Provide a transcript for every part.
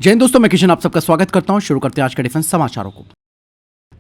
जय हिंद दोस्तों, मैं किशन आप सबका स्वागत करता हूं। शुरू करते हैं आज के डिफेंस समाचारों को।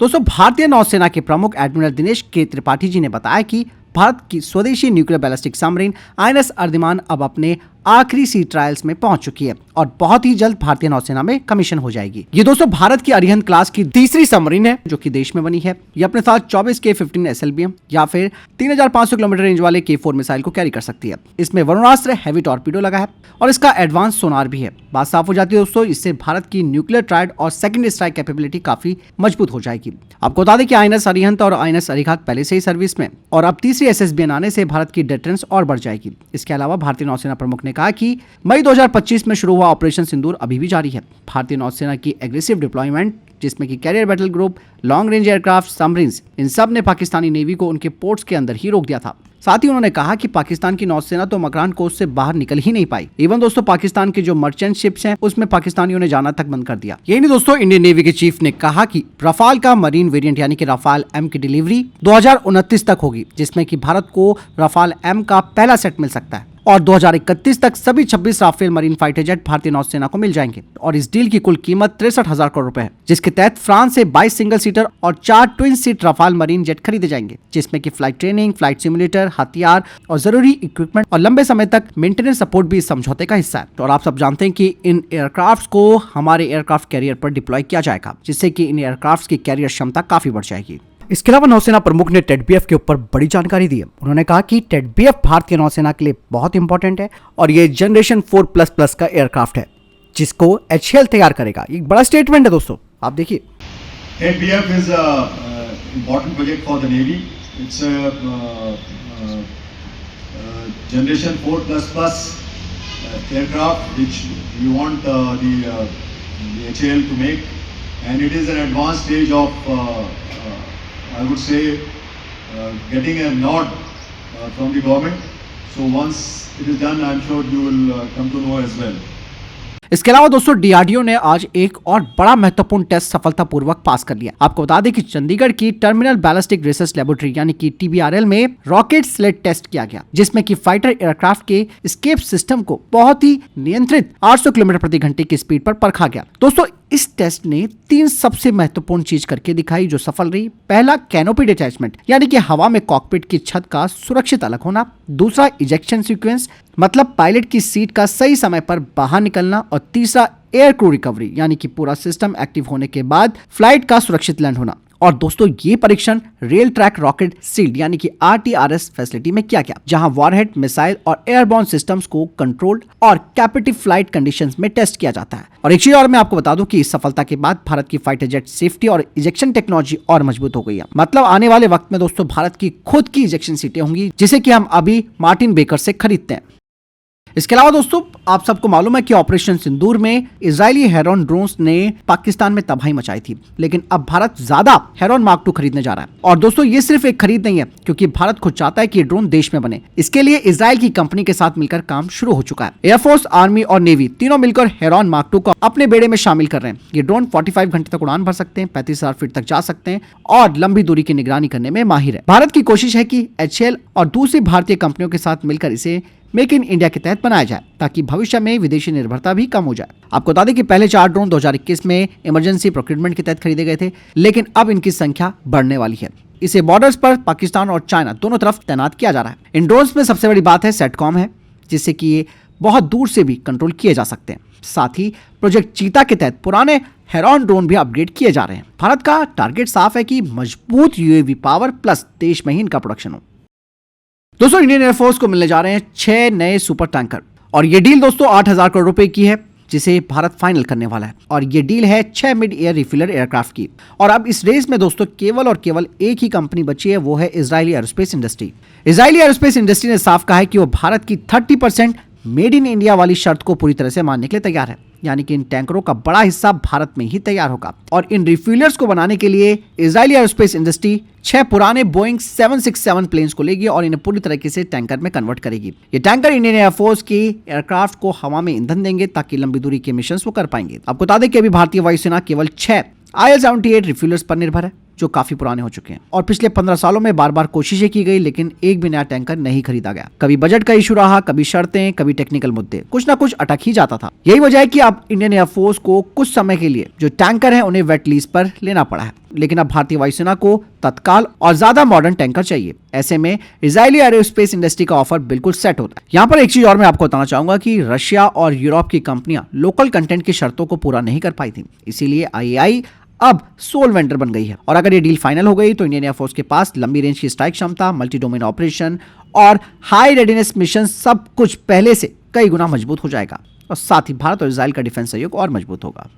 दोस्तों, भारतीय नौसेना के प्रमुख एडमिरल दिनेश के त्रिपाठी जी ने बताया कि भारत की स्वदेशी न्यूक्लियर बैलिस्टिक सबमरीन आईएनएस अर्धमान अब अपने आखिरी सी ट्रायल्स में पहुंच चुकी है और बहुत ही जल्द भारतीय नौसेना में कमीशन हो जाएगी। ये दोस्तों भारत की अरिहंत क्लास की तीसरी सबमरीन है जो कि देश में बनी है। ये अपने साथ 24 K-15 SLBM या फिर 3500 किलोमीटर रेंज वाले K4 मिसाइल को कैरी कर सकती है। इसमें वरुणास्त्र हैवी टॉर्पीडो लगा है और इसका एडवांस सोनार भी है। बात साफ हो जाती है दोस्तों, इससे भारत की न्यूक्लियर ट्रायड और सेकंड स्ट्राइक कैपेबिलिटी काफी मजबूत हो जाएगी। आपको बता दें कि आईएनएस अरिहंत और आईएनएस अरिघात पहले से ही सर्विस में और अब तीसरी SSBN आने से भारत की डिफेंस और बढ़ जाएगी। इसके अलावा भारतीय नौसेना प्रमुख ने कहा कि मई 2025 में शुरू हुआ ऑपरेशन सिंदूर अभी भी जारी है। भारतीय नौसेना की एग्रेसिव डिप्लॉयमेंट, जिसमें कि carrier battle group, long range aircraft, submarines, इन सब ने पाकिस्तानी नेवी को उनके पोर्ट्स के अंदर ही रोक दिया था। साथ ही उन्होंने कहा कि पाकिस्तान की नौसेना तो मकरान कोस्ट से बाहर निकल ही नहीं पाई। इवन दोस्तों पाकिस्तान के जो मर्चेंट शिप्स हैं उसमें पाकिस्तानियों ने जाना तक बंद कर दिया। यही नहीं दोस्तों, इंडियन नेवी के चीफ ने कहा कि रफाल का मरीन वेरिएंट यानी कि रफाल M की डिलीवरी 2029 तक होगी, जिसमें कि भारत को रफाल M का पहला सेट मिल सकता है और 2031 तक सभी 26 राफेल मरीन फाइटर जेट भारतीय नौसेना को मिल जाएंगे। और इस डील की कुल कीमत 63,000 करोड़ रुपए है, जिसके तहत फ्रांस से 22 सिंगल सीटर और 4 twin seat Rafale marine jet खरीदे जाएंगे, जिसमें कि फ्लाइट ट्रेनिंग, फ्लाइट सिमुलेटर, हथियार और जरूरी इक्विपमेंट और लंबे समय तक मेंटेनेंस सपोर्ट भी इस समझौते का हिस्सा है। और आप सब जानते हैं कि इन एयरक्राफ्ट को हमारे एयरक्राफ्ट कैरियर पर डिप्लॉय किया जाएगा, जिससे कि इन एयरक्राफ्ट की कैरियर क्षमता काफी बढ़ जाएगी। इसके अलावा नौसेना प्रमुख ने टेडबीएफ के ऊपर बड़ी जानकारी दी है। उन्होंने कहा कि टेडबीएफ भारतीय नौसेना के लिए बहुत इंपॉर्टेंट है और ये जनरेशन 4++ का एयरक्राफ्ट है जिसको HAL तैयार करेगा। एक बड़ा स्टेटमेंट है दोस्तों, आप देखिए। TEDBF is a important project for the Navy. It's a generation 4++ aircraft which we want the HAL to make, and it is an advanced stage of I would say getting a nod from the government. So once it is done, I'm sure you will come to know as well. इसके अलावा दोस्तों DRDO ने आज एक और बड़ा महत्वपूर्ण test सफलतापूर्वक पास कर लिया। आपको बता दें कि चंडीगढ़ की टर्मिनल बैलिस्टिक रिसर्च लेबोरेटरी यानी कि TBRL में रॉकेट स्लेट टेस्ट किया गया, जिसमें कि फाइटर एयरक्राफ्ट के एस्केप सिस्टम को बहुत ही नियंत्रित 800 किलोमीटर प्रति घंटे की स्पीड पर परखा गया। दोस्तों इस टेस्ट ने 3 सबसे महत्वपूर्ण चीज करके दिखाई जो सफल रही। पहला, कैनोपी डिटैचमेंट यानी कि हवा में कॉकपिट की छत का सुरक्षित अलग होना। दूसरा, इजेक्शन सीक्वेंस मतलब पायलट की सीट का सही समय पर बाहर निकलना। और तीसरा, एयर क्रू रिकवरी यानी कि पूरा सिस्टम एक्टिव होने के बाद फ्लाइट का सुरक्षित लैंड होना। और दोस्तों ये परीक्षण रेल ट्रैक रॉकेट सील्ड यानी कि RTRS फैसिलिटी में किया गया, जहां वॉरहेड, मिसाइल और एयरबॉर्न सिस्टम्स को कंट्रोल्ड और कैपेटिव फ्लाइट कंडीशंस में टेस्ट किया जाता है। और एक चीज और मैं आपको बता दूं कि इस सफलता के बाद भारत की फाइटर जेट सेफ्टी और इजेक्शन टेक्नोलॉजी और मजबूत हो गई है। मतलब आने वाले वक्त में दोस्तों भारत की खुद की इजेक्शन सीटें होंगी, जिसे कि हम अभी मार्टिन बेकर से खरीदते हैं। इसके अलावा दोस्तों आप सबको मालूम है कि ऑपरेशन सिंदूर में इजरायली हेरॉन ड्रोन्स ने पाकिस्तान में तबाही मचाई थी, लेकिन अब भारत ज्यादा हेरॉन मार्क 2 खरीदने जा रहा है। और दोस्तों ये सिर्फ एक खरीद नहीं है, क्योंकि भारत खुद चाहता है कि ये ड्रोन देश में बने। इसके लिए इजराइल की कंपनी के साथ मिलकर काम शुरू हो चुका है। एयरफोर्स, आर्मी और नेवी तीनों मिलकर हेरॉन मार्क 2 को अपने बेड़े में शामिल कर रहे हैं। ये ड्रोन 45 घंटे तक उड़ान भर सकते हैं, 35,000 फीट तक जा सकते हैं और लंबी दूरी की निगरानी करने में माहिर है। भारत की कोशिश है कि HAL और दूसरी भारतीय कंपनियों के साथ मिलकर इसे मेक इन इंडिया के तहत बनाया जाए, ताकि भविष्य में विदेशी निर्भरता भी कम हो जाए। आपको बता दें कि पहले 4 ड्रोन 2021 में इमरजेंसी प्रोक्यूरमेंट के तहत खरीदे गए थे, लेकिन अब इनकी संख्या बढ़ने वाली है। इसे बॉर्डर्स पर पाकिस्तान और चाइना दोनों तरफ तैनात किया जा रहा है। इन ड्रोन्स में सबसे बड़ी बात है सेटकॉम है, जिससे कि ये बहुत दूर से भी कंट्रोल किए जा सकते हैं। साथ ही प्रोजेक्ट चीता के तहत पुराने हेरॉन ड्रोन भी अपग्रेड किए जा रहे हैं। भारत का टारगेट साफ है कि मजबूत UAV पावर प्लस देश में ही इनका प्रोडक्शन हो। दोस्तों इंडियन एयरफोर्स को मिलने जा रहे हैं 6 नए सुपर टैंकर और ये डील दोस्तों 8,000 करोड़ रुपए की है, जिसे भारत फाइनल करने वाला है। और ये डील है 6 मिड एयर रिफिलर एयरक्राफ्ट की। और अब इस रेस में दोस्तों केवल और केवल एक ही कंपनी बची है, वो है Israeli aerospace industry. Israeli aerospace industry ने साफ कहा है कि वो भारत की 30% मेड इन इंडिया वाली शर्त को पूरी तरह से मानने के लिए तैयार है, यानी कि इन टैंकरों का बड़ा हिस्सा भारत में ही तैयार होगा। और इन रिफ्यूलर्स को बनाने के लिए इजरायली एरोस्पेस इंडस्ट्री 6 पुराने बोइंग 767 प्लेन्स को लेगी और इन्हें पूरी तरीके से टैंकर में कन्वर्ट करेगी। ये टैंकर इंडियन एयरफोर्स की एयरक्राफ्ट को हवा में ईंधन देंगे, ताकि लंबी दूरी के मिशन वो कर पाएंगे। आपको बता दें कि अभी भारतीय वायुसेना केवल 6 IL-78 रिफ्यूलर्स पर निर्भर है, जो काफी पुराने हो चुके हैं। और पिछले 15 सालों में बार बार कोशिशें की गई, लेकिन एक भी नया टैंकर नहीं खरीदा गया। कभी बजट का इशू रहा, कभी शर्तें, कभी टेक्निकल मुद्दे, कुछ ना कुछ अटक ही जाता था। यही वजह है कि अब इंडियन एयरफोर्स को कुछ समय के लिए जो टैंकर है उन्हें वेट लीज पर लेना पड़ा है। लेकिन अब भारतीय वायुसेना को तत्काल और ज्यादा मॉडर्न टैंकर चाहिए। ऐसे में इजरायली एरोस्पेस इंडस्ट्री का ऑफर बिल्कुल सेट होता है। यहाँ पर एक चीज और मैं आपको बताना चाहूंगा कि रशिया और यूरोप की कंपनियां लोकल कंटेंट की शर्तों को पूरा नहीं कर पाई थी, इसीलिए IAI अब सोल वेंडर बन गई है। और अगर ये डील फाइनल हो गई तो इंडियन एयरफोर्स के पास लंबी रेंज की स्ट्राइक क्षमता, मल्टी डोमेन ऑपरेशन और हाई रेडीनेस मिशन सब कुछ पहले से कई गुना मजबूत हो जाएगा। और साथ ही भारत और इजराइल का डिफेंस सहयोग और मजबूत होगा।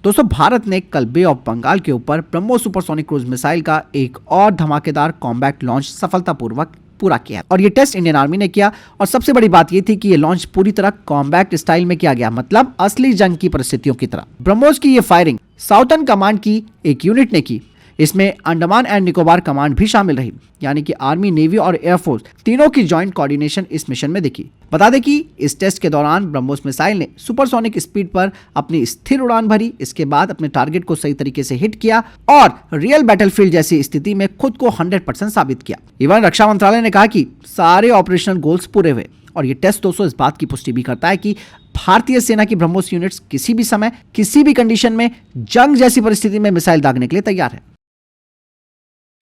दोस्तों, भारत ने कल बे ऑफ बंगाल के ऊपर ब्रह्मोस सुपरसोनिक क्रूज मिसाइल का एक और धमाकेदार कॉम्बैट लॉन्च सफलतापूर्वक पूरा किया और ये टेस्ट इंडियन आर्मी ने किया। और सबसे बड़ी बात ये थी कि ये लॉन्च पूरी तरह कॉम्बैट स्टाइल में किया गया, मतलब असली जंग की परिस्थितियों की तरह। ब्रह्मोस की ये फायरिंग साउथर्न कमांड की एक यूनिट ने की। इसमें अंडमान एंड निकोबार कमांड भी शामिल रही, यानी कि आर्मी, नेवी और एयरफोर्स तीनों की जॉइंट कोऑर्डिनेशन इस मिशन में दिखी। बता दें कि इस टेस्ट के दौरान ब्रह्मोस मिसाइल ने सुपरसोनिक स्पीड पर अपनी स्थिर उड़ान भरी, इसके बाद अपने टारगेट को सही तरीके से हिट किया और रियल बैटलफील्ड जैसी स्थिति में खुद को 100% साबित किया। इवन रक्षा मंत्रालय ने कहा कि सारे ऑपरेशनल गोल्स पूरे हुए। और ये टेस्ट दोस्तों इस बात की पुष्टि भी करता है कि भारतीय सेना की ब्रह्मोस यूनिट्स किसी भी समय, किसी भी कंडीशन में जंग जैसी परिस्थिति में मिसाइल दागने के लिए तैयार है।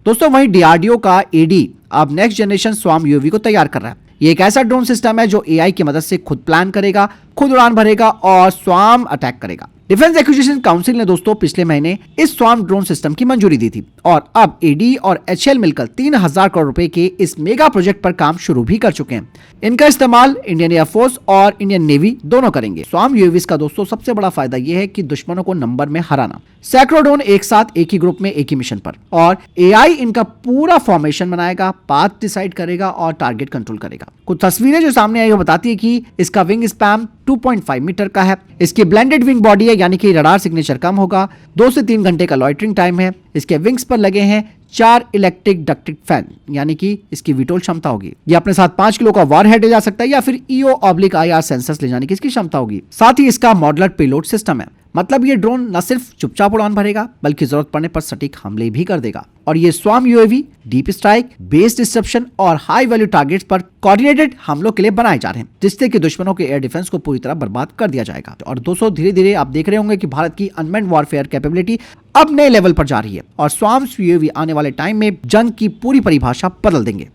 दोस्तों, वहीं DRDO का AD अब नेक्स्ट जनरेशन स्वाम UAV को तैयार कर रहा है। ये एक ऐसा ड्रोन सिस्टम है जो AI की मदद से खुद प्लान करेगा, खुद उड़ान भरेगा और स्वाम अटैक करेगा। डिफेंस एक्विजिशन काउंसिल ने दोस्तों पिछले महीने इस स्वाम ड्रोन सिस्टम की मंजूरी दी थी और अब AD और HAL मिलकर 3000 करोड़ रुपए के इस मेगा प्रोजेक्ट पर काम शुरू भी कर चुके हैं। इनका इस्तेमाल इंडियन एयरफोर्स और इंडियन नेवी दोनों करेंगे। स्वाम UAVs का दोस्तों सबसे बड़ा फायदा यह है कि दुश्मनों को नंबर में हराना, सैकड़ों ड्रोन एक साथ एक ही ग्रुप में एक ही मिशन पर, और AI इनका पूरा फॉर्मेशन बनाएगा, पाथ डिसाइड करेगा और टारगेट कंट्रोल करेगा। कुछ तस्वीरें जो सामने आई वो बताती है कि इसका विंग स्पैन 2.5 मीटर का है। इसकी ब्लेंडेड विंग बॉडी है, यानी कि रडार सिग्नेचर कम होगा। 2 से 3 घंटे का लॉइटरिंग टाइम है। इसके विंग्स पर लगे हैं 4 इलेक्ट्रिक डक्टेड फैन, यानी कि इसकी विटोल क्षमता होगी। ये अपने साथ 5 किलो का वॉरहेड ले जा सकता है या फिर EO/IR सेंसर्स ले जाने की इसकी क्षमता होगी। साथ ही इसका मॉडुलर पेलोड सिस्टम है, मतलब ये ड्रोन न सिर्फ चुपचाप उड़ान भरेगा बल्कि जरूरत पड़ने पर सटीक हमले भी कर देगा। और ये स्वाम UAV deep strike, base disruption और हाई वैल्यू टारगेट्स पर कोऑर्डिनेटेड हमलों के लिए बनाए जा रहे हैं, जिससे कि दुश्मनों के एयर डिफेंस को पूरी तरह बर्बाद कर दिया जाएगा। और दोस्तों, धीरे धीरे आप देख रहे होंगे कि भारत की अनमैन्ड वॉरफेयर कैपेबिलिटी अब नए लेवल पर जा रही है और स्वाम UAV आने वाले टाइम में जंग की पूरी परिभाषा बदल देंगे।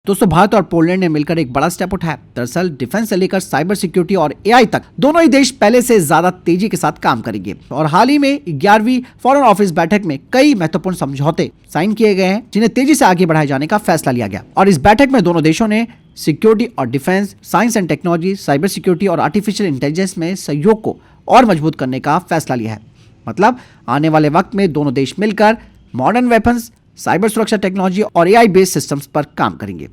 दोस्तों, भारत और पोलैंड ने मिलकर एक बड़ा स्टेप उठाया। दरअसल डिफेंस से लेकर साइबर सिक्योरिटी और AI तक दोनों ही देश पहले से ज्यादा तेजी के साथ काम करेंगे। और हाल ही में 11वीं फॉरेन ऑफिस बैठक में कई महत्वपूर्ण समझौते साइन किए गए हैं, जिन्हें तेजी से आगे बढ़ाए जाने का फैसला लिया गया। और इस बैठक में दोनों देशों ने सिक्योरिटी और defence, science and technology, cyber security और आर्टिफिशियल इंटेलिजेंस में सहयोग को और मजबूत करने का फैसला लिया है। मतलब आने वाले वक्त में दोनों देश मिलकर मॉडर्न वेपन्स, साइबर सुरक्षा टेक्नोलॉजी और AI बेस्ड सिस्टम्स पर काम करेंगे।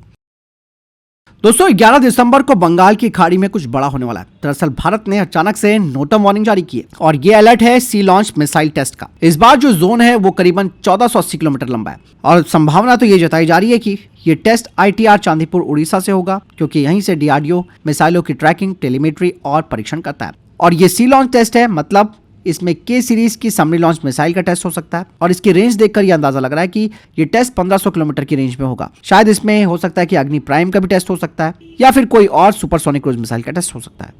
दोस्तों, 11 दिसंबर को बंगाल की खाड़ी में कुछ बड़ा होने वाला है। दरअसल भारत ने अचानक से नोटम वार्निंग जारी की है और ये अलर्ट है सी लॉन्च मिसाइल टेस्ट का। इस बार जो जोन है वो करीबन 1480 किलोमीटर लंबा है और संभावना तो ये जताई जा रही है कि ये टेस्ट ITR चांदीपुर उड़ीसा से होगा, क्योंकि यहीं से DRDO मिसाइलों की ट्रैकिंग, टेलीमेट्री और परीक्षण करता है। और ये सी लॉन्च टेस्ट है, मतलब इसमें K सीरीज की समरी लॉन्च मिसाइल का टेस्ट हो सकता है। और इसकी रेंज देखकर यह अंदाजा लग रहा है कि ये टेस्ट 1500 किलोमीटर की रेंज में होगा। शायद इसमें हो सकता है कि अग्नि प्राइम का भी टेस्ट हो सकता है या फिर कोई और सुपरसोनिक क्रूज मिसाइल का टेस्ट हो सकता है।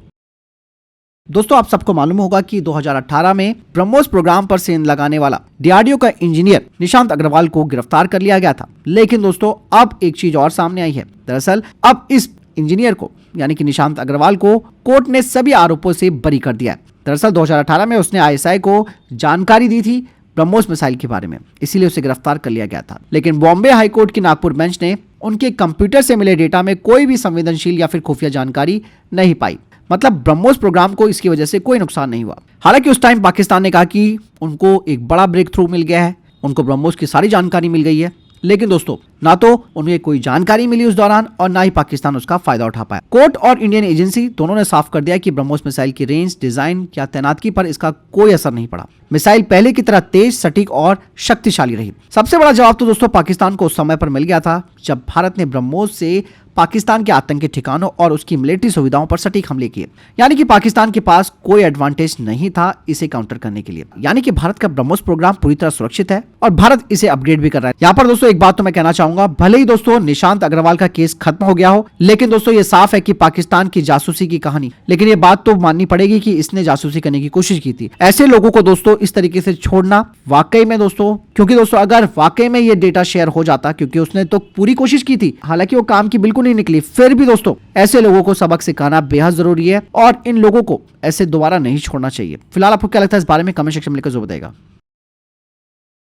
दोस्तों, आप सबको मालूम होगा कि 2018 में ब्रह्मोस प्रोग्राम पर सेंध लगाने वाला DRDO का इंजीनियर निशांत अग्रवाल को गिरफ्तार कर लिया गया था। लेकिन दोस्तों, अब एक चीज और सामने आई है। दरअसल अब इस इंजीनियर को, यानी कि निशांत अग्रवाल को, कोर्ट ने सभी आरोपों से बरी कर दिया है। दरअसल 2018 में उसने ISI को जानकारी दी थी ब्रह्मोस मिसाइल के बारे में, इसीलिए उसे गिरफ्तार कर लिया गया था। लेकिन बॉम्बे हाई कोर्ट की नागपुर बेंच ने उनके कंप्यूटर से मिले डेटा में कोई भी संवेदनशील या फिर खुफिया जानकारी नहीं पाई। मतलब ब्रह्मोस प्रोग्राम को इसकी वजह से कोई नुकसान नहीं हुआ। हालांकि उस टाइम पाकिस्तान ने कहा कि उनको एक बड़ा ब्रेक थ्रू मिल गया है, उनको ब्रह्मोस की सारी जानकारी मिल गई है। लेकिन दोस्तों, ना तो उन्हें कोई जानकारी मिली उस दौरान और ना ही पाकिस्तान उसका फायदा उठा पाया। कोर्ट और इंडियन एजेंसी दोनों ने साफ कर दिया कि ब्रह्मोस मिसाइल की रेंज, डिजाइन या तैनातगी पर इसका कोई असर नहीं पड़ा। मिसाइल पहले की तरह तेज, सटीक और शक्तिशाली रही। सबसे बड़ा जवाब तो दोस्तों पाकिस्तान को उस समय पर मिल गया था जब भारत ने ब्रह्मोस से पाकिस्तान के आतंकी ठिकानों और उसकी मिलिट्री सुविधाओं पर सटीक हमले किए। यानी कि पाकिस्तान के पास कोई एडवांटेज नहीं था इसे काउंटर करने के लिए। यानी कि भारत का ब्रह्मोस प्रोग्राम पूरी तरह सुरक्षित है और भारत इसे अपग्रेड भी कर रहा है। यहाँ पर दोस्तों एक बात तो मैं कहना चाहूंगा, भले ही दोस्तों निशांत अग्रवाल का केस खत्म हो गया हो, लेकिन दोस्तों ये साफ है कि पाकिस्तान की जासूसी की कहानी, लेकिन ये बात तो माननी पड़ेगी कि इसने जासूसी करने की कोशिश की थी। ऐसे लोगों को दोस्तों इस तरीके से छोड़ना वाकई में दोस्तों, क्योंकि दोस्तों अगर वाकई में ये डेटा शेयर हो जाता, क्योंकि उसने तो पूरी कोशिश की थी, हालांकि वो काम की बिल्कुल नहीं निकली, फिर भी दोस्तों ऐसे लोगों को सबक सिखाना बेहद जरूरी है और इन लोगों को ऐसे दोबारा नहीं छोड़ना चाहिए। फिलहाल आपको क्या लगता है इस बारे में कमेंट सेक्शन में लिखकर जरूर बताइएगा।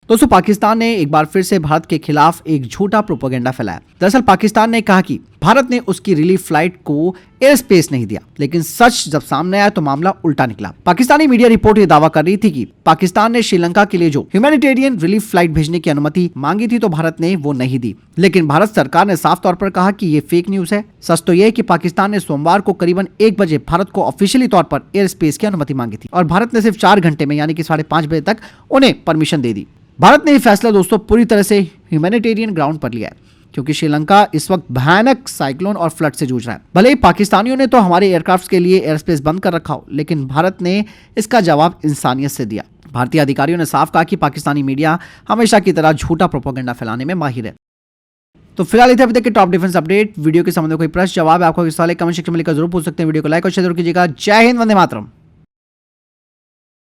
दोस्तों पाकिस्तान ने एक बार फिर से भारत के खिलाफ एक झूठा प्रोपेगेंडा फैलाया। दरअसल पाकिस्तान ने कहा कि भारत ने उसकी रिलीफ फ्लाइट को एयर स्पेस नहीं दिया, लेकिन सच जब सामने आया तो मामला उल्टा निकला। पाकिस्तानी मीडिया रिपोर्ट ये दावा कर रही थी कि पाकिस्तान ने श्रीलंका के लिए जो ह्यूमैनिटेरियन रिलीफ फ्लाइट भेजने की अनुमति मांगी थी तो भारत ने वो नहीं दी, लेकिन भारत सरकार ने साफ तौर पर कहा कि ये फेक न्यूज है। सच तो यह है कि पाकिस्तान ने सोमवार को करीबन 1 बजे भारत को ऑफिशियली तौर पर एयर स्पेस की अनुमति मांगी थी और भारत ने सिर्फ 4 घंटे में यानी कि 5:30 बजे तक उन्हें परमिशन दे दी। भारत ने यह फैसला दोस्तों पूरी तरह से ह्यूमैनिटेरियन ग्राउंड पर लिया है, क्योंकि श्रीलंका इस वक्त भयानक साइक्लोन और फ्लड से जूझ रहा है। भले ही पाकिस्तानियों ने तो हमारे एयरक्राफ्ट के लिए एयर स्पेस बंद कर रखा हो, लेकिन भारत ने इसका जवाब इंसानियत से दिया। भारतीय अधिकारियों ने साफ कहा कि पाकिस्तानी मीडिया हमेशा की तरह झूठा प्रोपेगेंडा फैलाने में माहिर है। तो फिलहाल इधर अभी तक के टॉप डिफेंस अपडेट वीडियो के संबंध में कोई प्रश्न जवाब है आपको इस वाले कमेंट सेक्शन में लिखकर जरूर पूछ सकते हैं। वीडियो को लाइक और शेयर कीजिएगा। जय हिंद, वंदे मातरम।